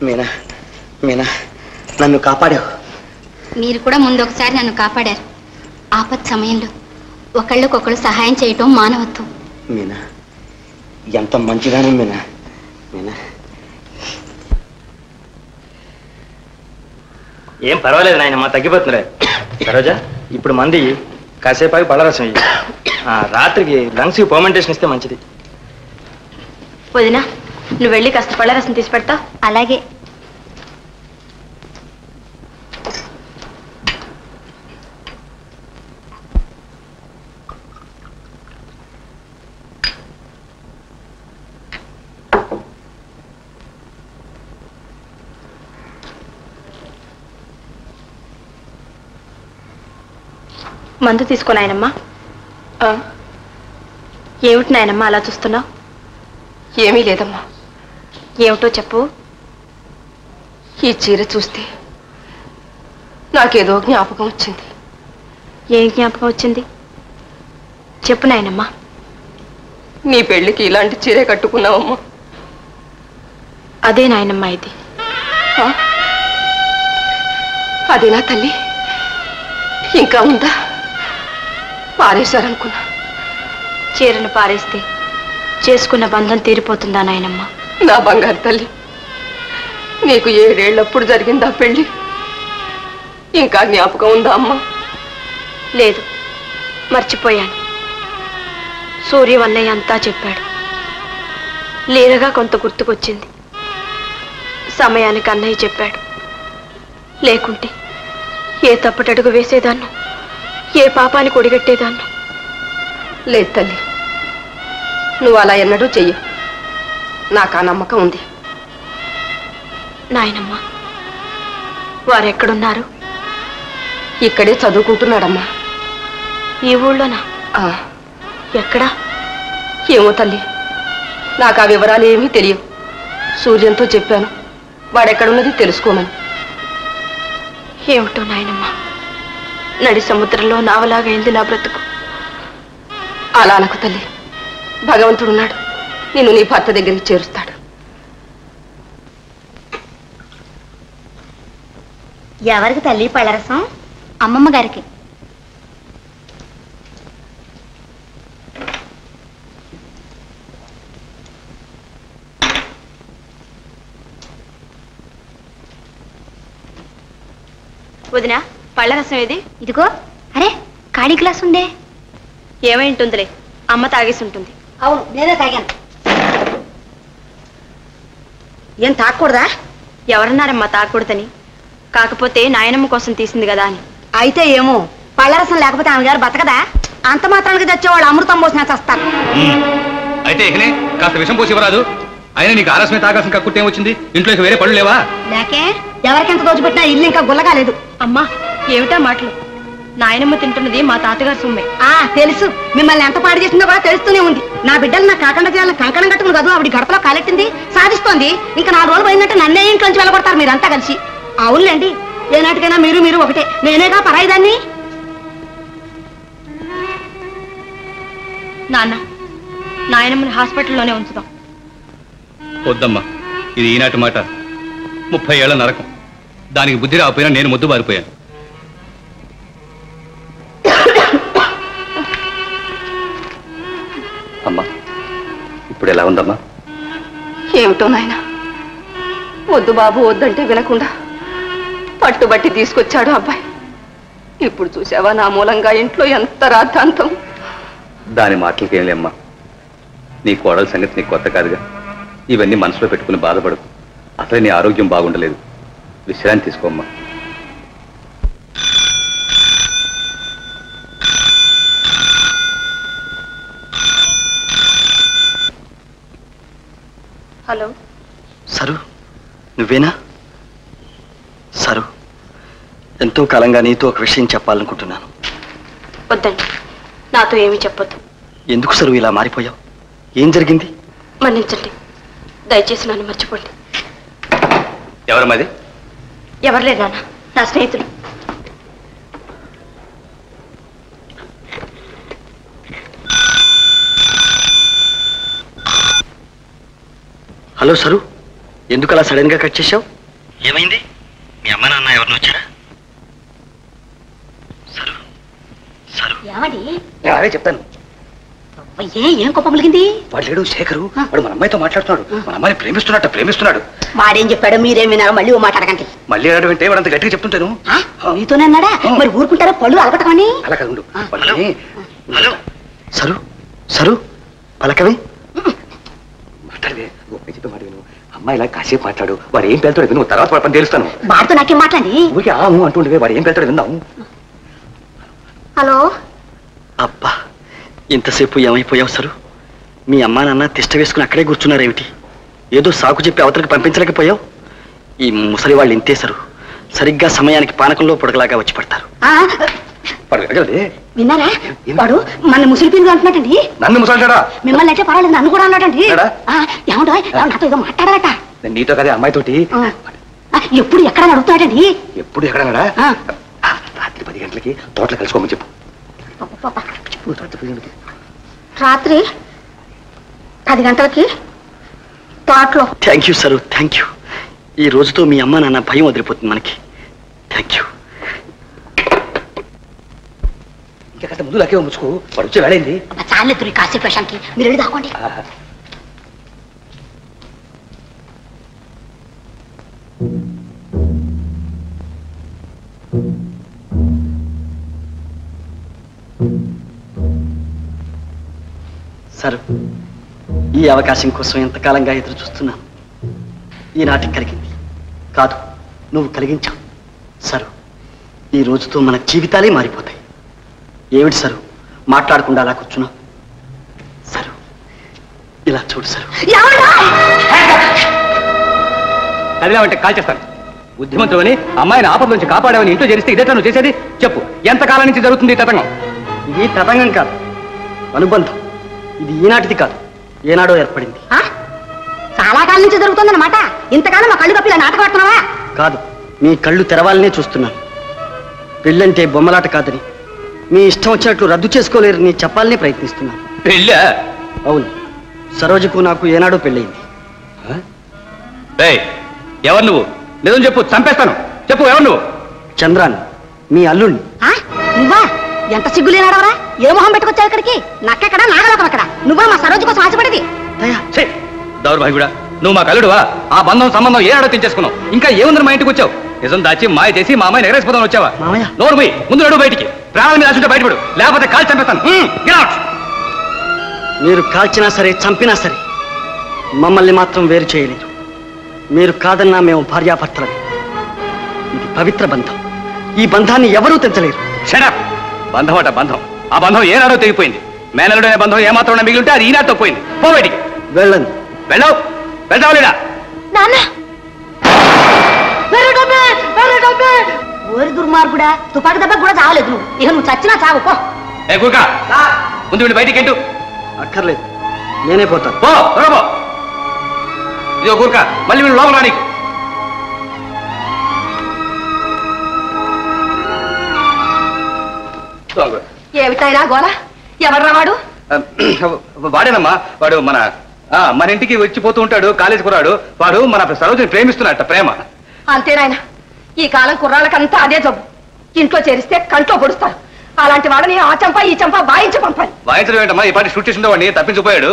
మీనా మీనా నన్ను కాపాడావు. మీరు కూడా ముందు ఒకసారి నన్ను కాపాడారు. ఆపత్ సమయంలో ఒకళ్ళకొకళ్ళు సహాయం చేయటం మానవత్వం. మీనా ఎంత మంచిదానం మీనా. మీనా ఏం పర్వాలేదు నాయనమ్మా, తగ్గిపోతుందిలే. సరోజా ఇప్పుడు మంది కాసేపాకి పళ్ళరసం ఇయ్యి. రాత్రికి లంగ్స్కి పర్మెంటేషన్ ఇస్తే మంచిది. వదినా నువ్వు వెళ్ళి కాస్త పళ్ళరసం తీసి పెడతావు. అలాగే. మందు తీసుకో నాయనమ్మా. ఏమిటి నాయనమ్మా అలా చూస్తున్నావు? ఏమీ లేదమ్మా. ఏమిటో చెప్పు. ఈ చీర చూస్తే నాకేదో జ్ఞాపకం వచ్చింది. ఏం జ్ఞాపకం వచ్చింది చెప్పు నాయనమ్మా. నీ పెళ్లికి ఇలాంటి చీరే కట్టుకున్నావమ్మా. అదే నాయనమ్మా ఇది. అదేనా తల్లి? ఇంకా ఉందా? పారేశారనుకున్నా. చీరను పారేస్తే చేసుకున్న బంధం తీరిపోతుందా నాయనమ్మ? నా బంగారు తల్లి, నీకు 7 ఏళ్ళప్పుడు జరిగిందా పెళ్లి? ఇంకా జ్ఞాపకం ఉందా అమ్మా? లేదు, మర్చిపోయాను. సూర్యం అన్నయ్య అంతా చెప్పాడు. లీలగా కొంత గుర్తుకొచ్చింది. సమయానికి అన్నయ్య చెప్పాడు. లేకుంటే ఏ తప్పటడుగు వేసేదాన్నో, ఏ పాపాన్ని కొడిగట్టేదాన్నో. లేదు తల్లి, నువ్వు అలా ఎన్నడూ చెయ్యవు. నాకు ఆ నమ్మకం ఉంది. నాయనమ్మ, వారెక్కడున్నారు? ఇక్కడే చదువుకుంటున్నాడమ్మా. ఈ ఊళ్ళోనా? ఎక్కడా? ఏమో తల్లి, నాకు ఆ వివరాలు ఏమీ తెలియవు. సూర్యంతో చెప్పాను, వాడెక్కడున్నది తెలుసుకోమని. ఏమిటో నాయనమ్మ, నడి సముద్రంలో నావలాగైంది నా బ్రతుకు. అలా అనకు తల్లి, భగవంతుడున్నాడు, నిన్ను నీ భర్త దగ్గరికి చేరుస్తాడు. ఎవరికి తల్లి పళ్ళరసం? అమ్మమ్మ గారికి. వదినా, పళ్ళరసం ఏది? ఇదిగో. అరే, ఖాళీ గ్లాస్ ఉండే. ఏమై ఉంటుందిలే, అమ్మ తాగేసి ఉంటుంది. అవును, నేనే తాగాను. ఏం తాగకూడదా? ఎవరన్నారమ్మా తాగకూడదని? కాకపోతే నాయనమ్మ కోసం తీసింది కదా అని. అయితే ఏమో, పళ్ళరసం లేకపోతే ఆమె గారు బతకదా? అంత మాత్రానికి తెచ్చేవాళ్ళు అమృతం పోసినా చస్తారు. అయితే ఇకనే కాస్త విషం పోసి ఇవ్వరాదు. అయినా నీకు ఆరసమే తాగాల్సిన కక్కుట్టే వచ్చింది. ఇంట్లోకి వేరే పళ్ళు లేవా? లేకే, ఎవరికెంత దోచిపెట్టినా ఇల్లు ఇంకా గుల్లగాలేదు. అమ్మా, ఏమిటా మాటలు? నాయనమ్మ తింటున్నది మా తాతగారు సొమ్మే. తెలుసు, మిమ్మల్ని ఎంత పాడు చేసిందో కూడా తెలుస్తూనే ఉంది. నా బిడ్డలు నాకు కాకుండా చేయాలని కంకణం కట్టుకుని కాదు ఆవిడ గడపలో కాలెట్టింది, సాధిస్తోంది. ఇంకా 4 రోజులు పోయిందంటే నన్నే ఇంట్లోంచి వెళ్ళగొడతారు మీరంతా కలిసి. అవునులేండి, ఏ నాటికైనా మీరు ఒకటే. నేనేగా పరాయిదాన్ని. నాన్న, నాయనమ్మని హాస్పిటల్లోనే ఉంచుదాం. వద్దమ్మా, ఇది ఈనాటి మాట. 30 ఏళ్ల నరకం. దానికి బుద్ధి రాకపోయినా నేను ముద్దు బారిపోయాను. అమ్మా, ఇప్పుడు ఎలా ఉందమ్మా? ఏమిటో నాయన, వద్దు బాబు వద్దంటే వినకుండా పట్టుబట్టి తీసుకొచ్చాడు అబ్బాయి. ఇప్పుడు చూసావా నా మూలంగా ఇంట్లో ఎంత రాద్ధాంతం. దాని మాటలకేం లేమ్మా. నీ కోడల సంగతి నీకు కొత్త కాదుగా. ఇవన్నీ మనసులో పెట్టుకుని బాధపడకు. అసలే నీ ఆరోగ్యం బాగుండలేదు. విశ్రాంతి తీసుకోమ్మా. హలో సరు, నువ్వేనా? సరు, ఎంతో కాలంగా నీతో ఒక విషయం చెప్పాలనుకుంటున్నాను. వద్దండి, నాతో ఏమీ చెప్పొద్దు. ఎందుకు సరు ఇలా మారిపోయావు? ఏం జరిగింది? మన్నించండి, దయచేసి నన్ను మర్చిపోండి. ఎవరమ్మది? ఎవరు లేరు నాన్న, నా స్నేహితుడు. హలో సరు, ఎందుకు అలా సడన్ గా కట్ చేశావు? ఏమైంది? మీ అమ్మ నాన్న ఎవరిని వచ్చారా? సరు సరు ఏమండి? అదే చెప్తాను. ఏం కోపం కలిగింది? వాడు లేడు శేఖరు, వాడు మన అమ్మాయితో మాట్లాడుతున్నాడు. మన అమ్మాయిని ప్రేమిస్తున్నాడు. వాడేం చెప్పాడు? మీరేం విన్నారో మళ్ళీ ఓ మాట్లాడకండి. మళ్ళీ అడగడం అంటే వాడు అంత గట్టిగా చెప్తుంటాను. మీతోనే అన్నాడా? మరి ఊరుకుంటారా? పళ్ళు అలగటమని. అలా కాదు. హలో సరు సరు పలకవే. మాట్లాడవే, చెప్పి మాట విను. అమ్మాయి ఇలా కాసేపు మాట్లాడు. వాడు ఏం పేలుతాడు విను, తర్వాత వాడు పని తెలుస్తాను. వాడితో నాకేం మాట్లాడి? ఊరికి అంటుండే వాడు ఏం పేలుతాడు విందాం. హలో. అబ్బా, ఇంతసేపు ఏమైపోయావు సరు? మీ అమ్మా నాన్న తిష్ట వేసుకుని అక్కడే కూర్చున్నారేమిటి? ఏదో సాకు చెప్పి అవతలకి పంపించలేకపోయావు? ఈ ముసలి వాళ్ళు ఇంతే సరు, సరిగ్గా సమయానికి పానకంలో పొడగలాగా వచ్చి పడతారు. విన్నారా? వాడు మన ముసలి పిల్లలు అంటున్నాడండి. నన్ను ముసలిడా? మిమ్మల్ని అయితే పర్వాలేదు, నన్ను కూడా అన్నాడండి. ఏమంటో నాతో ఏదో మాట్లాడాలట. నీతో కదా అమ్మాయితోటి. ఎప్పుడు ఎక్కడ అడుగుతున్నాడండి? ఎప్పుడు ఎక్కడన్నాడా? రాత్రి 10 గంటలకి తోటలో కలుసుకోమని చెప్పు. రాత్రి 10 గంటలకి తోటలో. Thank you sir, thank you. ఈ రోజుతో మీ అమ్మ నాన్న భయం వదిలిపోతుంది మనకి. Thank you. ఇంకా కాస్త ముందు లాకే ముచ్చుకో, వాడు వచ్చే వేళైంది. చాలేదు కాసేపు విషయానికి, మీరు వెళ్ళి దాకోండి. సరు, ఈ అవకాశం కోసం ఎంతకాలంగా ఎదురు చూస్తున్నాను. ఈనాటికి కలిగింది. కాదు, నువ్వు కలిగించావు. సరు, ఈ రోజుతో మన జీవితాలే మారిపోతాయి. ఏమిటి సరు మాట్లాడకుండా అలా కూర్చున్నావు? సరు, ఇలా చూడు సరు. కదిలావంటే కాల్ చేస్తాను. బుద్ధిమంతుడు అని అమ్మాయిని ఆపద నుంచి కాపాడావని ఇంట్లో చేరిస్తే ఇదే నువ్వు చేసేది? చెప్పు, ఎంతకాలం నుంచి జరుగుతుంది ఈ తతంగం? ఇది తతంగం కాదు, అనుబంధం. ఇది ఈనాటిది కాదు, ఏనాడో ఏర్పడింది. చాలా కాలం నుంచి జరుగుతుందన్నమాట. ఇంతకాలం మా కళ్ళు కప్పి ఇలా నాటకం ఆడుతున్నావా? కాదు, మీ కళ్ళు తెరవాలనే చూస్తున్నాను. పెళ్ళంటే బొమ్మలాట కాదని, మీ ఇష్టం వచ్చినట్లు రద్దు చేసుకోలేరని చెప్పాలనే ప్రయత్నిస్తున్నాను. పెళ్ళా? అవును, సరోజకు నాకు ఏనాడో పెళ్ళయింది. ఎవరు నువ్వు? నిజం చెప్పు, చంపేస్తాను. చెప్పు, ఎవరు నువ్వు? చంద్రాన్ని, మీ అల్లుణ్ణి. నువ్వా? ఎంత సిగ్గులేనాడవరా? ఏ మొహం పెట్టుకొచ్చావు ఇక్కడికి? నక్కెక్కడ, నాగలోకం అక్కడ. నువ్వా మా సరోజు కోసం ఆశపడేది? దౌర్భాగ్యుడా, నువ్వు మా కల్లుడువా? ఆ బంధం సంబంధం ఏనాడో తెంచేసుకున్నావు. ఇంకా ఏముందని మా ఇంటికి వచ్చావు? నిజం దాచి మాయ చేసి మా అమ్మాయిని ఎగరేసిపోతాను వచ్చావా? నోరు పోయి ముందు నడు బయటికి. ప్రాణాల మీద ఆశుంటే బయటపడు, లేకపోతే కాల్ చంపేస్తాను. మీరు కాల్చినా సరే, చంపినా సరే, మమ్మల్ని మాత్రం వేరు చేయలేరు. మీరు కాదన్నా మేము భార్యాభర్తలమే. ఇది పవిత్ర బంధం. ఈ బంధాన్ని ఎవరూ తెంచలేరు. షడప్! బంధం అట బంధం. ఆ బంధం ఏనాడో తెగిపోయింది. మేనలుడనే బంధం ఏమాత్రం మిగిలి ఉంటే అది ఈనాటితో పోయింది. పో బయటికి. వెళ్ళండి. వెళ్ళావు? వెళ్తావులేడా? ఓరి దుర్మార్గుడా, తుపాకి దెబ్బ కూడా చావలేదు నువ్వు. ఇక నువ్వు చచ్చినా చావు. పో. ఏ కూర్కా, ముందు వీడి బయటికి ఎంటు. అక్కర్లేదు, నేనే పోతాను. పో, పో. ఇదిగో కూర్కా, మళ్ళీ వీళ్ళు లోపల నీకు. ఏమిటైనా గోల? ఎవర్రా వాడు? వాడేనమ్మా, వాడు మన ఇంటికి వచ్చిపోతూ ఉంటాడు. కాలేజీ కుర్రాడు వాడు. మన సరోజని ప్రేమిస్తున్నట్ట. ప్రేమ అంతేనాయన. ఈ కాలం కుర్రాళ్ళకంతా అదే జబ్బు. ఇంట్లో చేరిస్తే కంట్లో పొడుస్తారు. అలాంటి వాడిని ఆ చంప ఈ చంప వాయించి పంపాలి. వాయించడం ఏంటమ్మా? ఈ పాటి షూట్ చేసిన వాడిని తప్పించిపోయాడు.